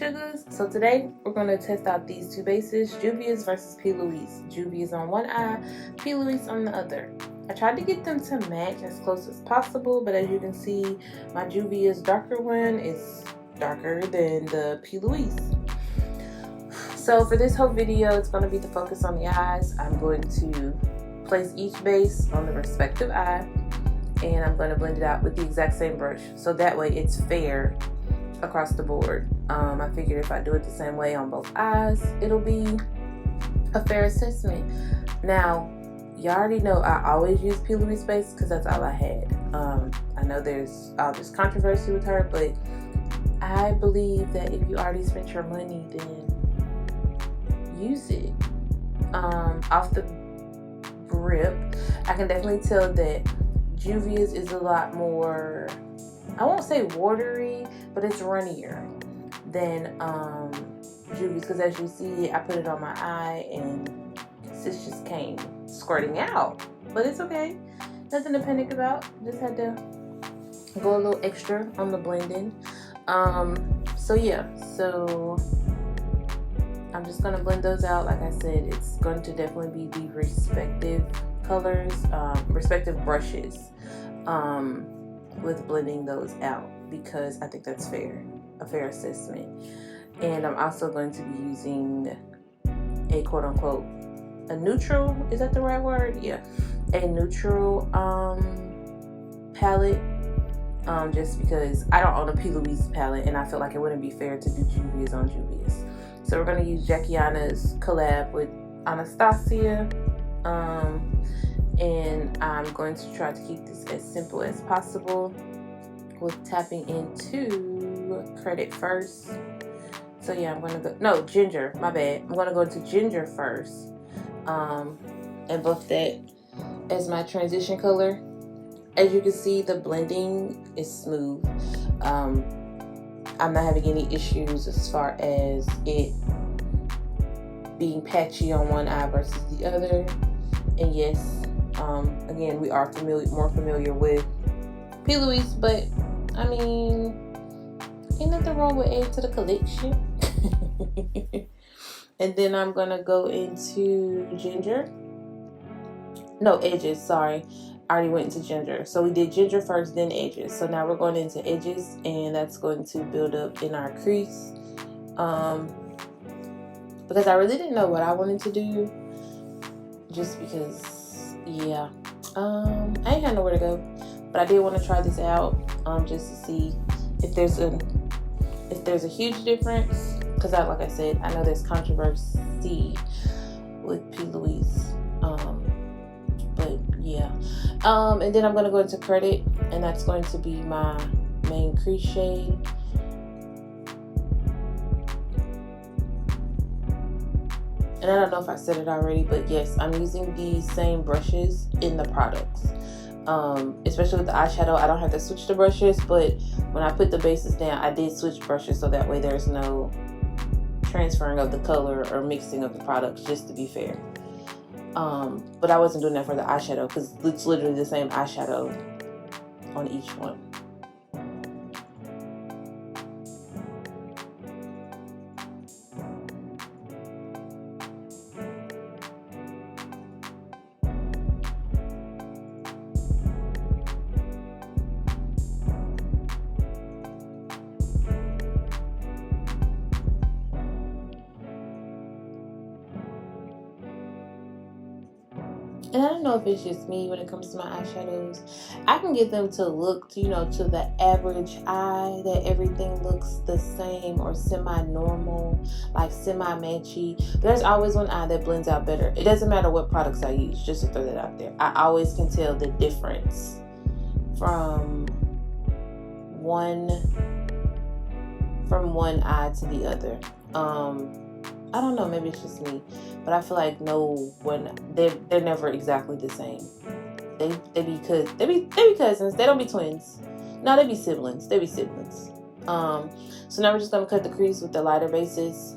sugars. So today we're going to test out these two bases, JUVIA'S versus P.Louise. JUVIA'S on one eye, P.Louise on the other. I tried to get them to match as close as possible, but as you can see, my JUVIA'S darker one is darker than the P.Louise. So for this whole video, it's going to be the focus on the eyes. I'm going to place each base on the respective eye, and I'm going to blend it out with the exact same brush, so that way it's fair across the board. I figured if I do it the same way on both eyes, it'll be a fair assessment. Now, you already know I always use P.Louise base because that's all I had. I know there's all this controversy with her, but I believe that if you already spent your money, then use it. Off the rip, I can definitely tell that JUVIA'S is a lot more, I won't say watery, but it's runnier than JUVIA'S, because as you see, I put it on my eye and this just came squirting out, but it's okay, nothing to panic about. Just had to go a little extra on the blending. So yeah, so I'm just gonna blend those out. Like I said, it's going to definitely be the respective colors, respective brushes, with blending those out, because I think that's fair, a fair assessment. And I'm also going to be using a quote-unquote a neutral, is that the right word? Yeah, a neutral palette, just because I don't own a P.Louise palette and I feel like it wouldn't be fair to do JUVIA'S on JUVIA'S. So we're going to use Aina's collab with Anastasia, and I'm going to try to keep this as simple as possible with tapping into credit first. So yeah, I'm gonna go, no, ginger, my bad. I'm gonna go into ginger first, and both that as my transition color. As you can see, the blending is smooth. I'm not having any issues as far as it being patchy on one eye versus the other. And yes, again, we are more familiar with P.Louise, but I mean, ain't nothing wrong with adding to the collection. And then I'm gonna go into ginger. No, edges, sorry. I already went into ginger. So we did ginger first, then edges. So now we're going into edges, and that's going to build up in our crease. Because I really didn't know what I wanted to do. Just because, yeah. I ain't had nowhere to go. But I did want to try this out, just to see if there's a huge difference. Because like I said, I know there's controversy with P.Louise. But yeah. And then I'm going to go into credit, and that's going to be my main crease shade. And I don't know if I said it already, but yes, I'm using the same brushes in the products. Especially with the eyeshadow, I don't have to switch the brushes, but when I put the bases down, I did switch brushes so that way there's no transferring of the color or mixing of the products, just to be fair. But I wasn't doing that for the eyeshadow because it's literally the same eyeshadow on each one. And I don't know if it's just me when it comes to my eyeshadows. I can get them to look, to the average eye, that everything looks the same or semi-normal, like semi-matchy. There's always one eye that blends out better. It doesn't matter what products I use, just to throw that out there. I always can tell the difference from one eye to the other. I don't know, maybe it's just me, but I feel like they're never exactly the same. They be cousins. They don't be twins. No, they be siblings. So now we're just gonna cut the crease with the lighter bases.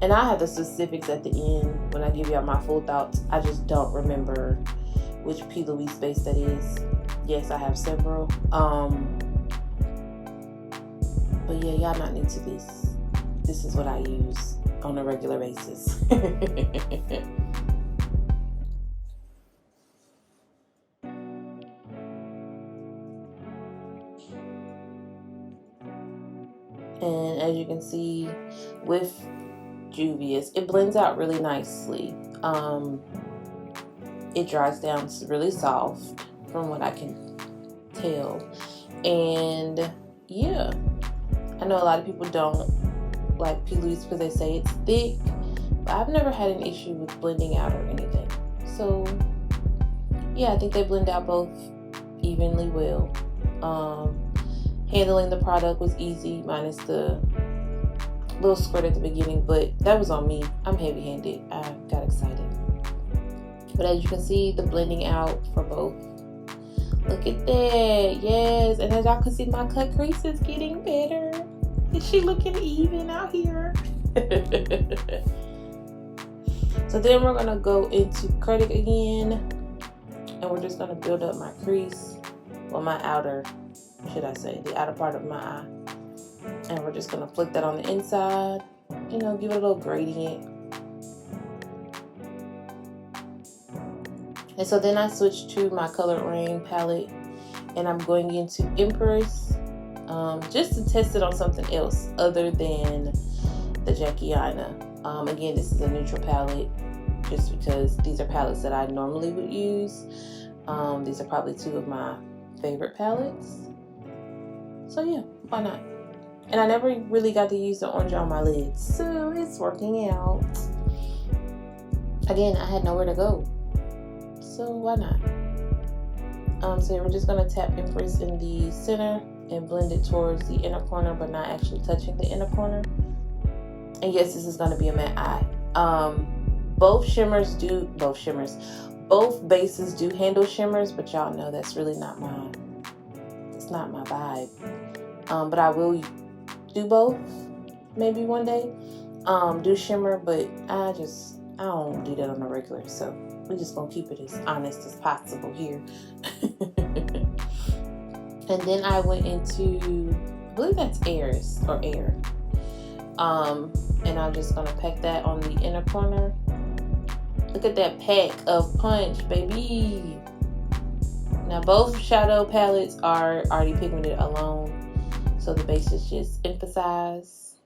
And I'll have the specifics at the end when I give y'all my full thoughts. I just don't remember which P.Louise base that is. Yes, I have several. But yeah, y'all not new to this. This is what I use on a regular basis. And as you can see with JUVIA'S, it blends out really nicely. It dries down really soft from what I can tell. And yeah, I know a lot of people don't like P.Louise because they say it's thick, but I've never had an issue with blending out or anything. So yeah, I think they blend out both evenly well. Handling the product was easy, minus the little squirt at the beginning, but that was on me. I'm heavy-handed. I got excited. But as you can see, the blending out for both. Look at that. Yes. And as y'all can see, my cut crease is getting better. Is she looking even out here? So then we're going to go into credit again. And we're just going to build up my crease. Well, my outer, should I say, the outer part of my eye. And we're just going to flick that on the inside. You know, give it a little gradient. And so then I switched to my Colored Raine palette. And I'm going into Empress. Just to test it on something else other than the Jackie Aina. Again, this is a neutral palette. Just because these are palettes that I normally would use. These are probably two of my favorite palettes. So yeah, why not? And I never really got to use the orange on my lids, so it's working out. Again, I had nowhere to go, so why not? So we're just gonna tap Empress in the center and blend it towards the inner corner, but not actually touching the inner corner. And yes, this is gonna be a matte eye. Both bases do handle shimmers, but y'all know that's really not my, it's not my vibe. But I will do both maybe one day. Do shimmer, but I don't do that on a regular, so we're just gonna keep it as honest as possible here. And then I went into, I believe that's heir. And I'm just gonna pack that on the inner corner. Look at that pack of punch, baby. Now both shadow palettes are already pigmented alone, so the base is just emphasized.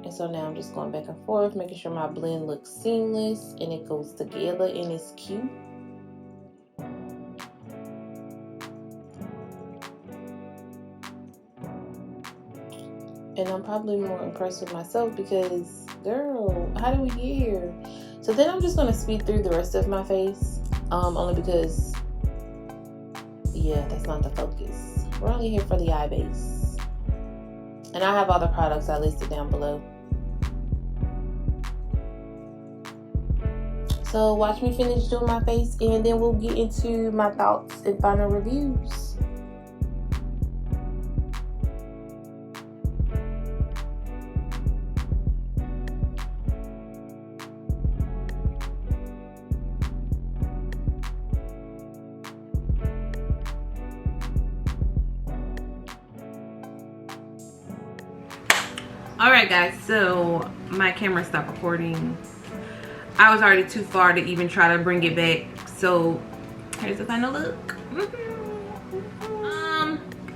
And so now I'm just going back and forth, making sure my blend looks seamless and it goes together and it's cute. And I'm probably more impressed with myself because, girl, how did we get here? So then I'm just going to speed through the rest of my face, only because, yeah, that's not the focus. We're only here for the eye base. And I have all the products I listed down below. So watch me finish doing my face and then we'll get into my thoughts and final reviews. Alright guys, so my camera stopped recording. I was already too far to even try to bring it back. So here's the final look.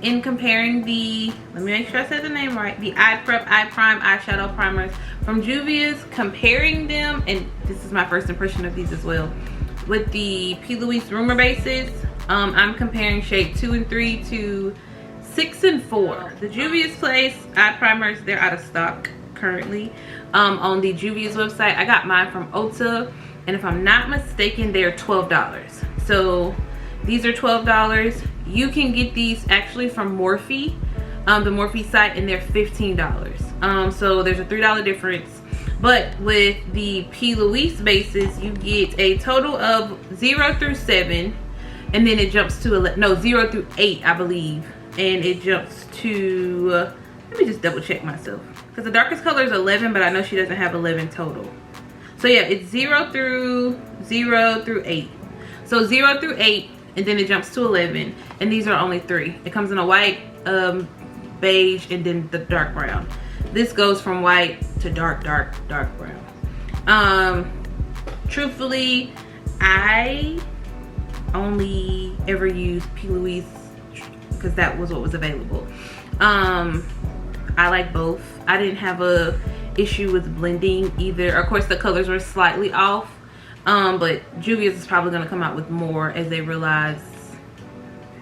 In comparing the, let me make sure I said the name right, the Eye Prep Eye Prime eyeshadow primers from JUVIA'S, comparing them, and this is my first impression of these as well, with the P.Louise Rumour bases. I'm comparing shade 2 and 3 to 6 and 4. The JUVIA'S Place eye primers, they're out of stock currently on the JUVIA'S website. I got mine from Ulta, and if I'm not mistaken, they're $12. So these are $12. You can get these actually from Morphe, the Morphe site, and they're $15. So there's a $3 difference. But with the P.Louise bases, you get a total of 0 through 7, and then it jumps to 0 through 8, I believe. And it jumps to, let me just double check myself, because the darkest color is 11, but I know she doesn't have 11 total. So yeah, it's 0 through 8. So 0 through 8, and then it jumps to 11, and these are only 3. It comes in a white, beige, and then the dark brown. This goes from white to dark brown. Truthfully, I only ever used P.Louise because that was what was available. I like both. I didn't have a issue with blending either. Of course, the colors were slightly off, but JUVIA'S is probably going to come out with more as they realize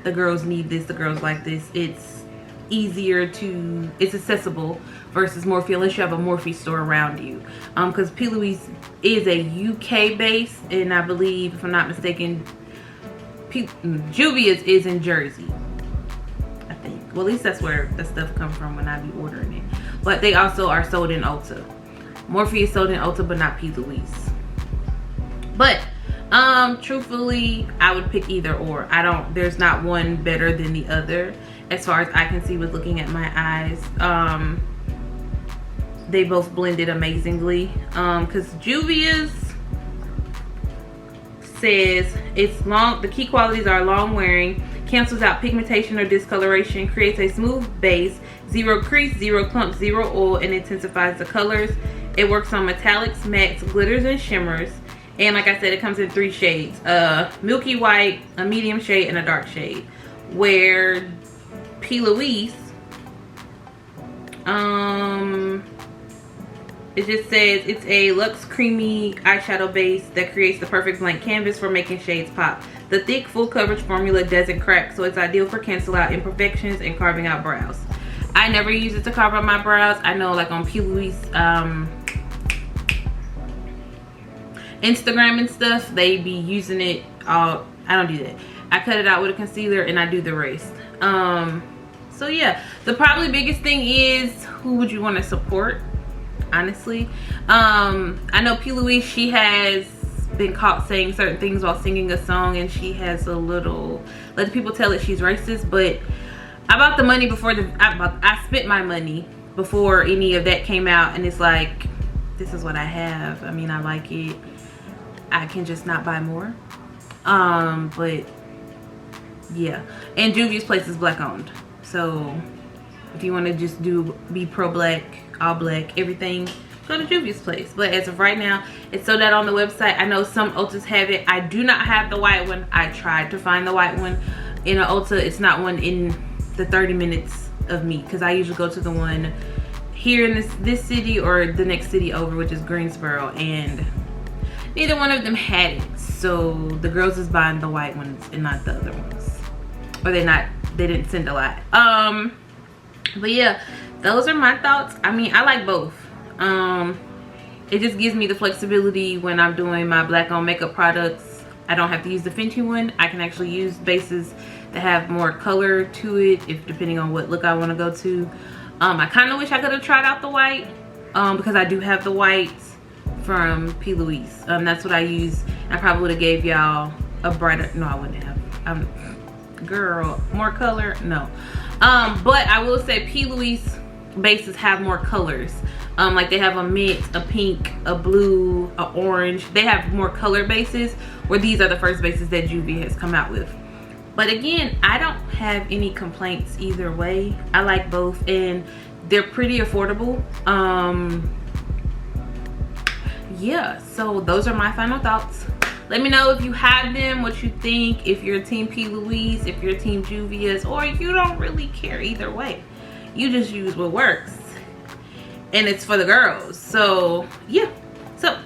the girls need this, the girls like this. It's easier to, it's accessible versus Morphe, unless you have a Morphe store around you, because P.Louise is a UK base, and I believe, if I'm not mistaken, JUVIA'S is in Jersey, I think. Well, at least that's where the stuff comes from when I be ordering it. But they also are sold in Ulta. Morphe is sold in Ulta, but not P.Louise. But truthfully, I would pick either or. There's not one better than the other as far as I can see with looking at my eyes. They both blended amazingly, because JUVIA'S says it's long, the key qualities are long wearing, cancels out pigmentation or discoloration, creates a smooth base, 0 crease, 0 clumps, 0 oil, and intensifies the colors. It works on metallics, mattes, glitters, and shimmers. And like I said, it comes in 3 shades, milky white, a medium shade, and a dark shade. Where P.Louise, it just says it's a luxe creamy eyeshadow base that creates the perfect blank canvas for making shades pop. The thick full coverage formula doesn't crack, so it's ideal for cancel out imperfections and carving out brows. I never use it to carve out my brows. I know, like on P.Louise Instagram and stuff, they be using it all. I don't do that. I cut it out with a concealer and I do the rest. So yeah, the probably biggest thing is, who would you want to support? Honestly, I know P.Louise, she has been caught saying certain things while singing a song, and she has a little, let the people tell that she's racist. But I bought the money before I spent my money before any of that came out, and it's like, this is what I have. I mean, I like it. I can just not buy more. But yeah, and JUVIA'S place is black owned, so if you want to just be pro-black, all black, everything, go to JUVIA'S place. But as of right now, it's sold out on the website. I know some Ultas have it. I do not have the white one. I tried to find the white one in an Ulta. It's not one in the 30 minutes of me, because I usually go to the one here in this city or the next city over, which is Greensboro, and neither one of them had it. So the girls is buying the white ones and not the other ones, or they didn't send a lot. But yeah, those are my thoughts. I mean, I like both. It just gives me the flexibility when I'm doing my black on makeup products. I don't have to use the Fenty one. I can actually use bases that have more color to it, if depending on what look I want to go to. I kind of wish I could have tried out the white, because I do have the white from P.Louise. That's what I use. I probably would have gave y'all a brighter, no, I wouldn't have. Girl, more color, no. But I will say P.Louise bases have more colors. Like they have a mint, a pink, a blue, a orange. They have more color bases, where these are the first bases that JUVIA has come out with. But again, I don't have any complaints either way. I like both, and they're pretty affordable. Yeah, so those are my final thoughts. Let me know if you have them, what you think, if you're team P.Louise, if you're team JUVIA'S, or you don't really care either way. You just use what works, and it's for the girls. So yeah, so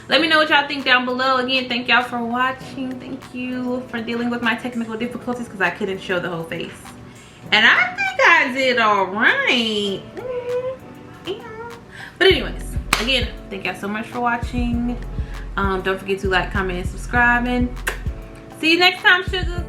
let me know what y'all think down below. Again, thank y'all for watching. Thank you for dealing with my technical difficulties, because I couldn't show the whole face, and I think I did all right. Yeah. But anyways, again, thank y'all so much for watching. Don't forget to like, comment, and subscribe, and see you next time, sugars.